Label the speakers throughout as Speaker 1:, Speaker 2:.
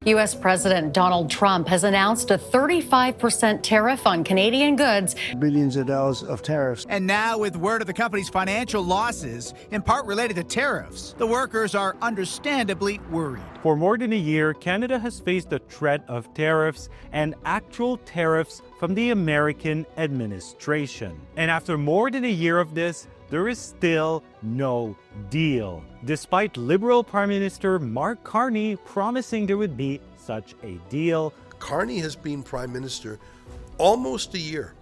Speaker 1: U.S. President Donald Trump has announced a 35% tariff on Canadian goods.
Speaker 2: Billions of dollars of tariffs.
Speaker 3: And now, with word of the company's financial losses, in part related to tariffs, the workers are understandably worried.
Speaker 4: For more than a year, Canada has faced the threat of tariffs and actual tariffs from the American administration. And after more than a year of this, there is still no deal, despite Liberal Prime Minister Mark Carney promising there would be such a deal.
Speaker 5: Carney has been Prime Minister almost a year.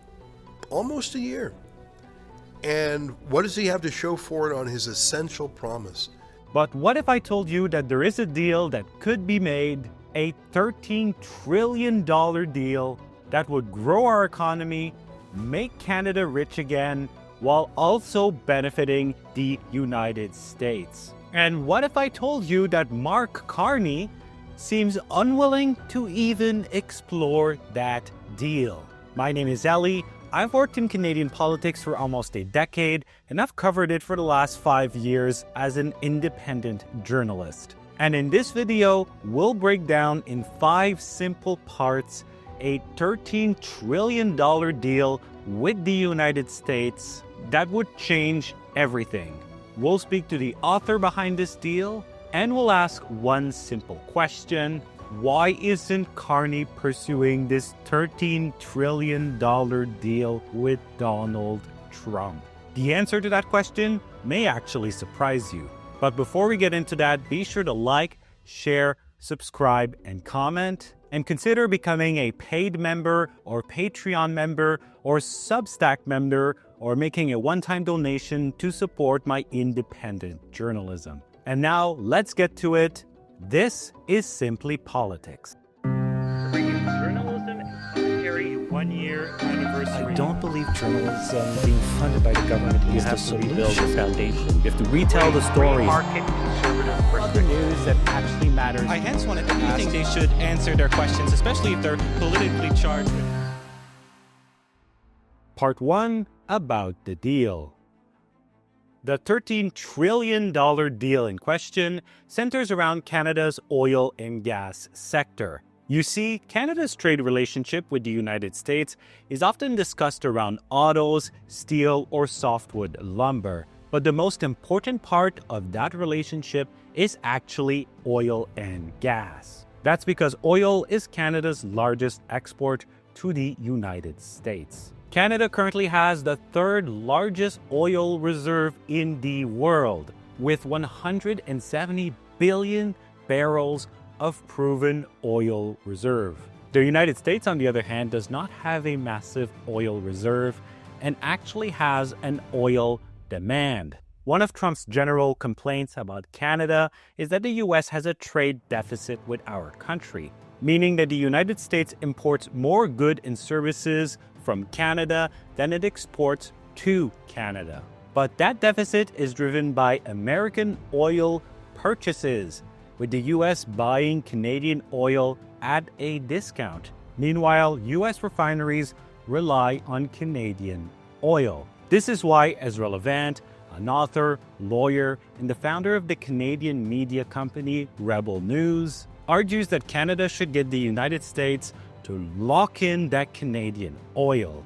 Speaker 5: Almost a year. And what does he have to show for it on his essential promise?
Speaker 4: But what if I told you that there is a deal that could be made, a $13 trillion deal that would grow our economy, make Canada rich again, while also benefiting the United States? And what if I told you that Mark Carney seems unwilling to even explore that deal? My name is Elie. I've worked in Canadian politics for almost a decade, and I've covered it for the last 5 years as an independent journalist. And in this video, we'll break down in 5 simple parts a $13 trillion deal with the United States that would change everything. We'll speak to the author behind this deal, and we'll ask one simple question: why isn't Carney pursuing this $13 trillion deal with Donald Trump? The answer to that question may actually surprise you. But before we get into that, be sure to like, share, subscribe, and comment. And consider becoming a paid member or Patreon member or Substack member, or making a one-time donation to support my independent journalism. And now, let's get to it. This is Simply Politics. Journalism Commentary 1-year anniversary.
Speaker 6: I don't believe journalism being funded by the government is the solution.
Speaker 4: You have to rebuild the foundation. You have to retell the stories. Other news that actually matters.
Speaker 6: I hence wanted to ask. I think they should answer their questions, especially if they're politically charged.
Speaker 4: Part 1, about the deal. The $13 trillion deal in question centers around Canada's oil and gas sector. You see, Canada's trade relationship with the United States is often discussed around autos, steel, or softwood lumber. But the most important part of that relationship is actually oil and gas. That's because oil is Canada's largest export to the United States. Canada currently has the 3rd largest oil reserve in the world, with 170 billion barrels of proven oil reserve. The United States, on the other hand, does not have a massive oil reserve and actually has an oil demand. One of Trump's general complaints about Canada is that the US has a trade deficit with our country, meaning that the United States imports more goods and services from Canada than it exports to Canada. But that deficit is driven by American oil purchases, with the US buying Canadian oil at a discount. Meanwhile, US refineries rely on Canadian oil. This is why Ezra Levant, an author, lawyer, and the founder of the Canadian media company Rebel News, argues that Canada should get the United States to lock in that Canadian oil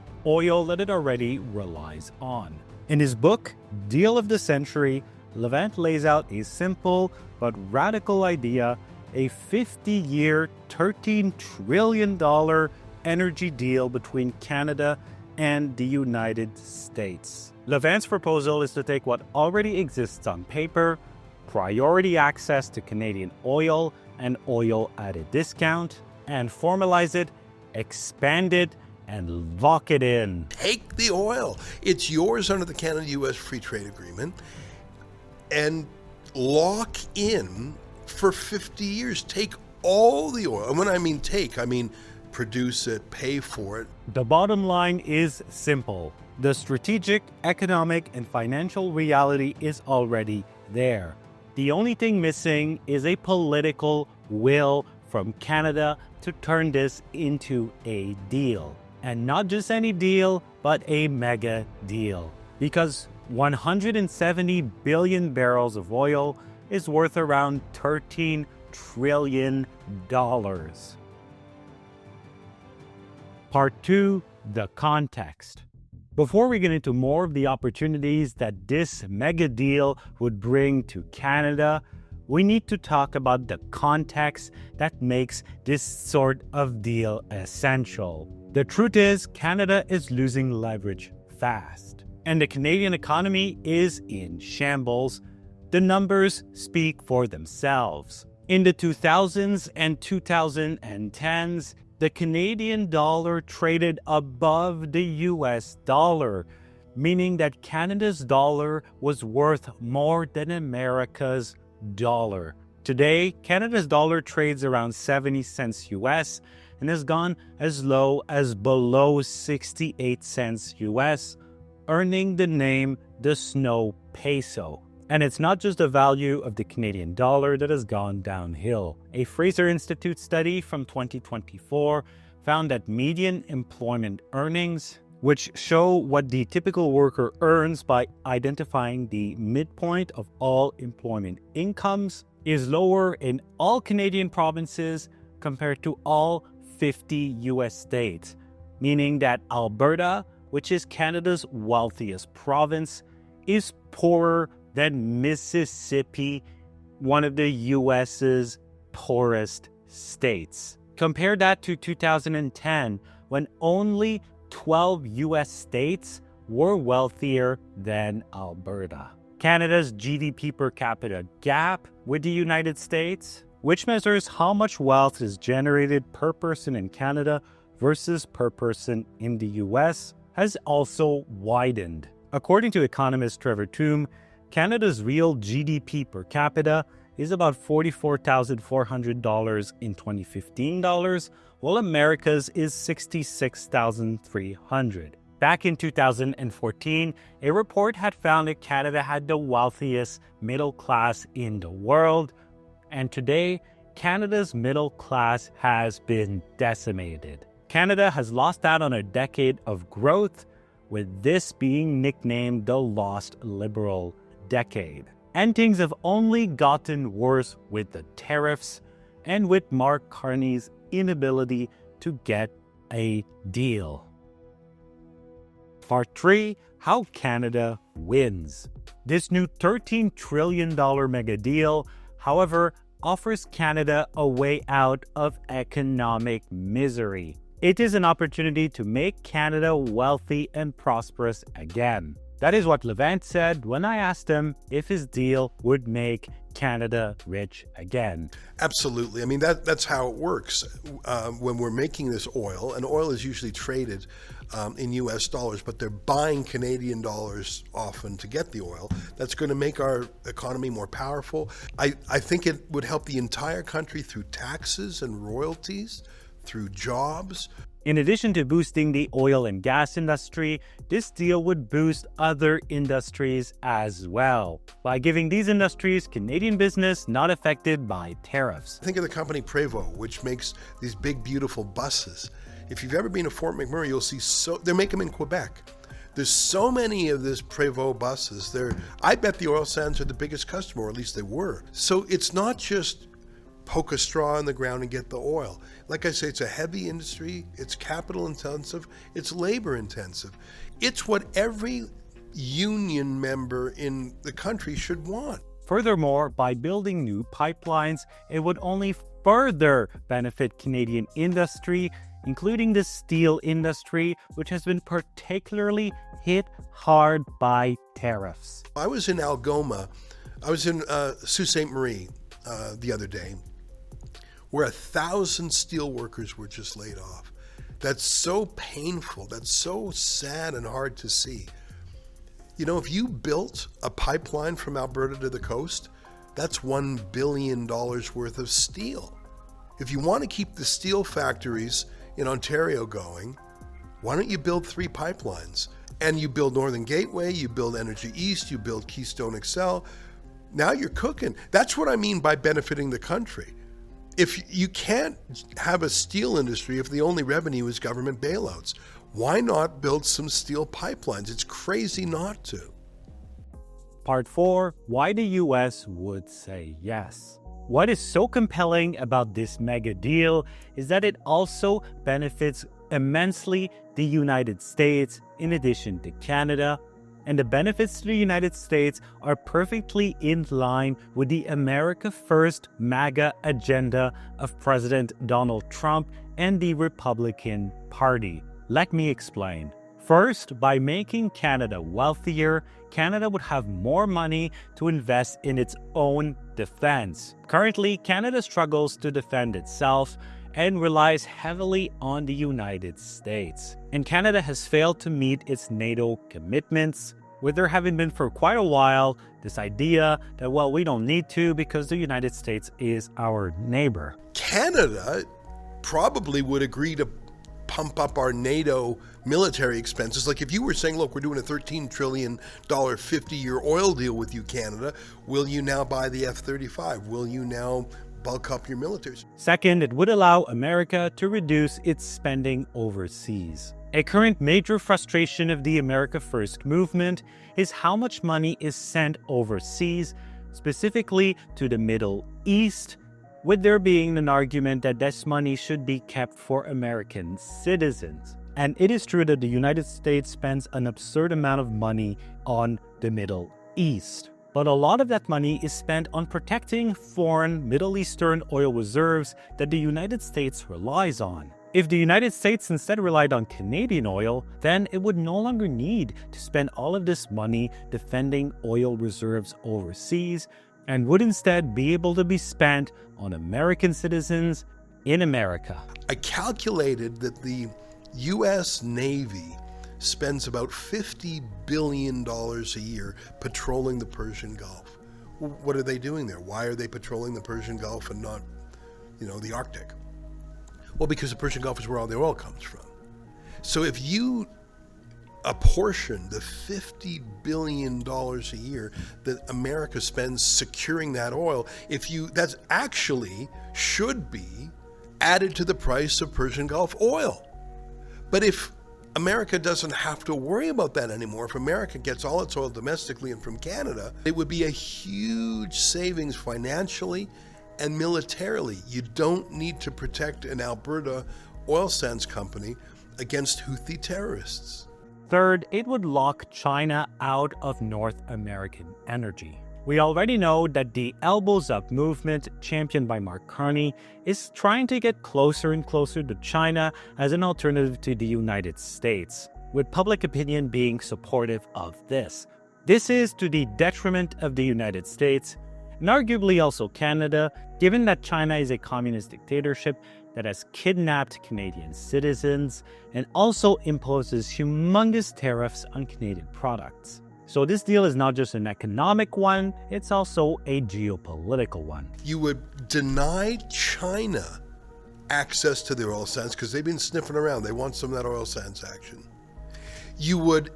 Speaker 4: that it already relies on. In his book, Deal of the Century, Levant lays out a simple but radical idea: a 50-year, $13 trillion energy deal between Canada and the United States. Levant's proposal is to take what already exists on paper, priority access to Canadian oil and oil at a discount, and formalize it, expand it, and lock it in.
Speaker 5: Take the oil. It's yours under the Canada-US Free Trade Agreement, and lock in for 50 years. Take all the oil. And when I mean take, I mean produce it, pay for it.
Speaker 4: The bottom line is simple. The strategic, economic, and financial reality is already there. The only thing missing is a political will from Canada to turn this into a deal. And not just any deal, but a mega deal. Because 170 billion barrels of oil is worth around $13 trillion. Part 2, the context. Before we get into more of the opportunities that this mega deal would bring to Canada, we need to talk about the context that makes this sort of deal essential. The truth is, Canada is losing leverage fast, and the Canadian economy is in shambles. The numbers speak for themselves. In the 2000s and 2010s, the Canadian dollar traded above the US dollar, meaning that Canada's dollar was worth more than America's dollar. Today, Canada's dollar trades around 70 cents US and has gone as low as below 68 cents US, earning the name the snow peso. And it's not just the value of the Canadian dollar that has gone downhill. A Fraser Institute study from 2024 found that median employment earnings, which show what the typical worker earns by identifying the midpoint of all employment incomes, is lower in all Canadian provinces compared to all 50 US states, meaning that Alberta, which is Canada's wealthiest province, is poorer than Mississippi, one of the US's poorest states. Compare that to 2010, when only 12 US states were wealthier than Alberta. Canada's GDP per capita gap with the United States, which measures how much wealth is generated per person in Canada versus per person in the US, has also widened. According to economist Trevor Tombe, Canada's real GDP per capita is about $44,400 in 2015 dollars, while America's is $66,300. Back in 2014, a report had found that Canada had the wealthiest middle class in the world, and today, Canada's middle class has been decimated. Canada has lost out on a decade of growth, with this being nicknamed the Lost Liberal Decade. And things have only gotten worse with the tariffs and with Mark Carney's inability to get a deal. Part 3, how Canada wins. This new $13 trillion mega deal, however, offers Canada a way out of economic misery. It is an opportunity to make Canada wealthy and prosperous again. That is what Levant said when I asked him if his deal would make Canada rich again.
Speaker 5: Absolutely. I mean, that's how it works. When we're making this oil, and oil is usually traded in US dollars, but they're buying Canadian dollars often to get the oil. That's going to make our economy more powerful. I think it would help the entire country through taxes and royalties, through jobs.
Speaker 4: In addition to boosting the oil and gas industry, this deal would boost other industries as well, by giving these industries Canadian business not affected by tariffs.
Speaker 5: Think of the company Prevost, which makes these big, beautiful buses. If you've ever been to Fort McMurray, you'll see they make them in Quebec. There's so many of this Prevost buses. I bet the oil sands are the biggest customer, or at least they were. So it's not just poke a straw in the ground and get the oil. Like I say, it's a heavy industry, it's capital intensive, it's labor intensive. It's what every union member in the country should want.
Speaker 4: Furthermore, by building new pipelines, it would only further benefit Canadian industry, including the steel industry, which has been particularly hit hard by tariffs.
Speaker 5: I was in Algoma, I was in Sault Ste. Marie the other day, where 1,000 steel workers were just laid off. That's so painful. That's so sad and hard to see. You know, if you built a pipeline from Alberta to the coast, that's $1 billion worth of steel. If you want to keep the steel factories in Ontario going, why don't you build 3 pipelines? And you build Northern Gateway, you build Energy East, you build Keystone XL. Now you're cooking. That's what I mean by benefiting the country. If you can't have a steel industry if the only revenue is government bailouts, why not build some steel pipelines? It's crazy not to.
Speaker 4: Part 4, why the US would say yes. What is so compelling about this mega deal is that it also benefits immensely the United States in addition to Canada, and the benefits to the United States are perfectly in line with the America First MAGA agenda of President Donald Trump and the Republican Party. Let me explain. First, by making Canada wealthier, Canada would have more money to invest in its own defense. Currently, Canada struggles to defend itself and relies heavily on the United States. And Canada has failed to meet its NATO commitments, with there having been for quite a while this idea that, well, we don't need to because the United States is our neighbor.
Speaker 5: Canada probably would agree to pump up our NATO military expenses. Like if you were saying, look, we're doing a $13 trillion 50-year oil deal with you, Canada, will you now buy the F-35? Will you now bulk up your military?
Speaker 4: Second, it would allow America to reduce its spending overseas. A current major frustration of the America First movement is how much money is sent overseas, specifically to the Middle East, with there being an argument that this money should be kept for American citizens. And it is true that the United States spends an absurd amount of money on the Middle East. But a lot of that money is spent on protecting foreign Middle Eastern oil reserves that the United States relies on. If the United States instead relied on Canadian oil, then it would no longer need to spend all of this money defending oil reserves overseas, and would instead be able to be spent on American citizens in America.
Speaker 5: I calculated that the U.S. Navy spends about $50 billion a year patrolling the Persian Gulf. What are they doing there? Why are they patrolling the Persian Gulf and not, the Arctic? Well, because the Persian Gulf is where all the oil comes from. So if you apportion the $50 billion a year that America spends securing that oil, that's actually should be added to the price of Persian Gulf oil. But if America doesn't have to worry about that anymore, if America gets all its oil domestically and from Canada, it would be a huge savings financially and militarily. You don't need to protect an Alberta oil sands company against Houthi terrorists.
Speaker 4: Third, it would lock China out of North American energy. We already know that the Elbows Up movement, championed by Mark Carney, is trying to get closer and closer to China as an alternative to the United States, with public opinion being supportive of this. This is to the detriment of the United States, and arguably also Canada, given that China is a communist dictatorship that has kidnapped Canadian citizens and also imposes humongous tariffs on Canadian products. So this deal is not just an economic one, it's also a geopolitical one.
Speaker 5: You would deny China access to the oil sands because they've been sniffing around. They want some of that oil sands action. You would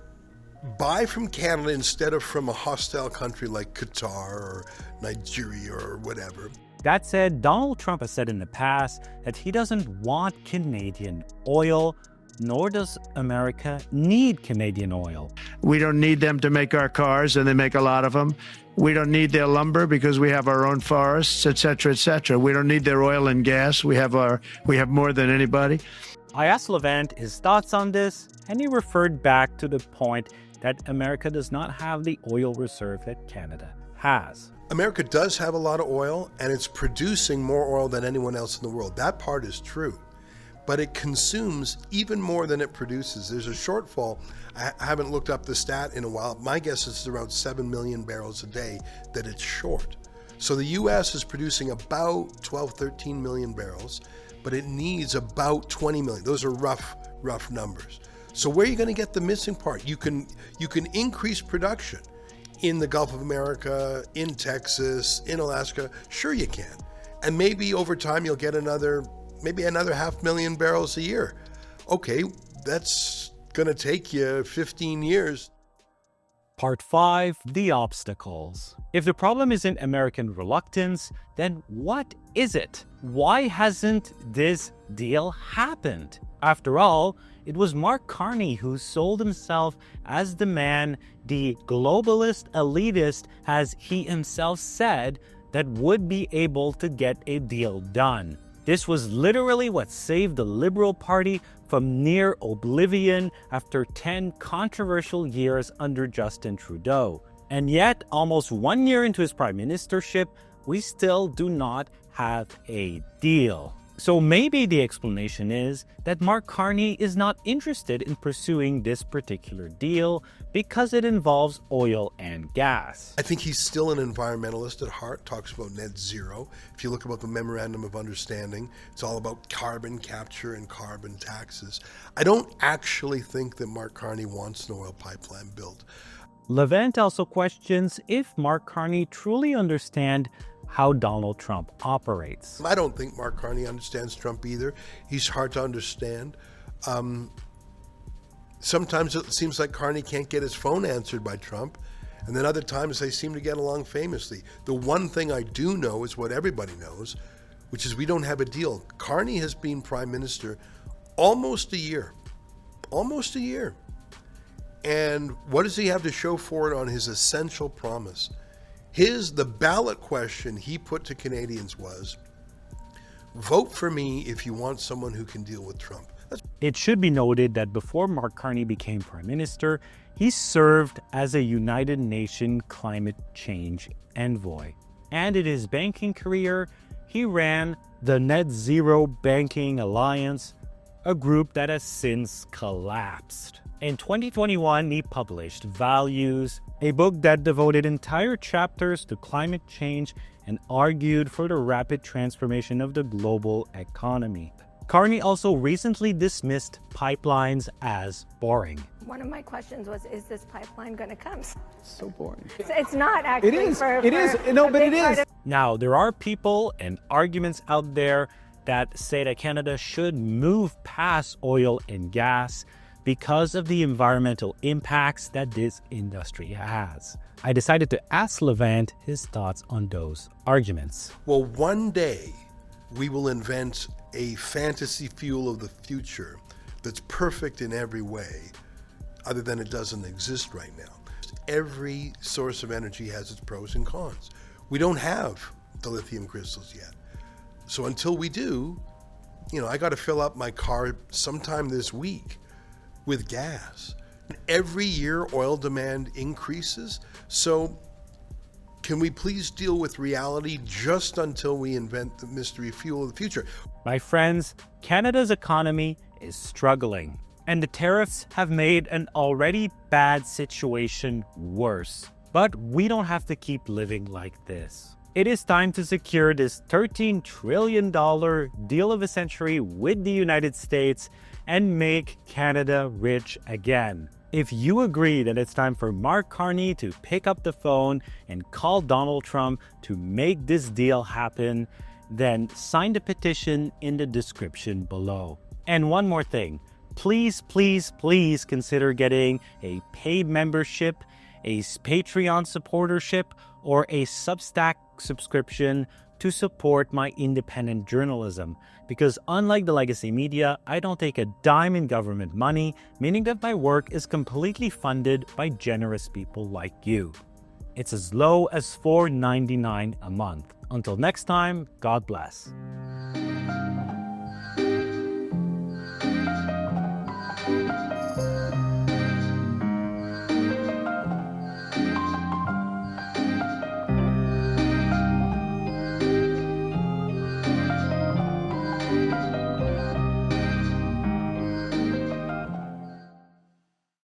Speaker 5: buy from Canada instead of from a hostile country like Qatar or Nigeria or whatever.
Speaker 4: That said, Donald Trump has said in the past that he doesn't want Canadian oil, nor does America need Canadian oil.
Speaker 2: We don't need them to make our cars, and they make a lot of them. We don't need their lumber because we have our own forests, etc., etc. We don't need their oil and gas. We have more than anybody.
Speaker 4: I asked Levant his thoughts on this, and he referred back to the point that America does not have the oil reserve that Canada has.
Speaker 5: America does have a lot of oil, and it's producing more oil than anyone else in the world. That part is true. But it consumes even more than it produces. There's a shortfall. I haven't looked up the stat in a while. My guess is it's around 7 million barrels a day that it's short. So the U.S. is producing about 12, 13 million barrels, but it needs about 20 million. Those are rough numbers. So where are you going to get the missing part? You can increase production in the Gulf of America, in Texas, in Alaska. Sure you can. And maybe over time you'll get another 500,000 barrels a year. Okay, that's going to take you 15 years.
Speaker 4: Part 5, the obstacles. If the problem isn't American reluctance, then what is it? Why hasn't this deal happened? After all, it was Mark Carney who sold himself as the man, the globalist elitist, as he himself said, that would be able to get a deal done. This was literally what saved the Liberal Party from near oblivion after 10 controversial years under Justin Trudeau. And yet, almost 1 year into his prime ministership, we still do not have a deal. So maybe the explanation is that Mark Carney is not interested in pursuing this particular deal because it involves oil and gas.
Speaker 5: I think he's still an environmentalist at heart, talks about net zero. If you look about the Memorandum of Understanding, it's all about carbon capture and carbon taxes. I don't actually think that Mark Carney wants an oil pipeline built.
Speaker 4: Levant also questions if Mark Carney truly understands how Donald Trump operates.
Speaker 5: I don't think Mark Carney understands Trump either. He's hard to understand. Sometimes it seems like Carney can't get his phone answered by Trump, and then other times they seem to get along famously. The one thing I do know is what everybody knows, which is we don't have a deal. Carney has been prime minister almost a year. Almost a year. And what does he have to show for it on his essential promise? The ballot question he put to Canadians was, vote for me if you want someone who can deal with Trump.
Speaker 4: It should be noted that before Mark Carney became prime minister, he served as a United Nations climate change envoy. And in his banking career, he ran the Net Zero Banking Alliance, a group that has since collapsed. In 2021, he published Values, a book that devoted entire chapters to climate change and argued for the rapid transformation of the global economy. Carney also recently dismissed pipelines as boring.
Speaker 7: One of my questions was, is this pipeline going to come?
Speaker 8: So boring.
Speaker 7: It's not actually.
Speaker 8: It is. It is.
Speaker 4: Now, there are people and arguments out there that say that Canada should move past oil and gas because of the environmental impacts that this industry has. I decided to ask Levant his thoughts on those arguments.
Speaker 5: Well, one day we will invent a fantasy fuel of the future that's perfect in every way, other than it doesn't exist right now. Every source of energy has its pros and cons. We don't have the lithium crystals yet. So until we do, I got to fill up my car sometime this week with gas. Every year oil demand increases. So can we please deal with reality just until we invent the mystery fuel of the future?
Speaker 4: My friends, Canada's economy is struggling, and the tariffs have made an already bad situation worse. But we don't have to keep living like this. It is time to secure this $13 trillion deal of the century with the United States and make Canada rich again. If you agree that it's time for Mark Carney to pick up the phone and call Donald Trump to make this deal happen, then sign the petition in the description below. And one more thing, please consider getting a paid membership, a Patreon supportership, or a Substack subscription to support my independent journalism. Because unlike the legacy media, I don't take a dime in government money, meaning that my work is completely funded by generous people like you. It's as low as $4.99 a month. Until next time, God bless.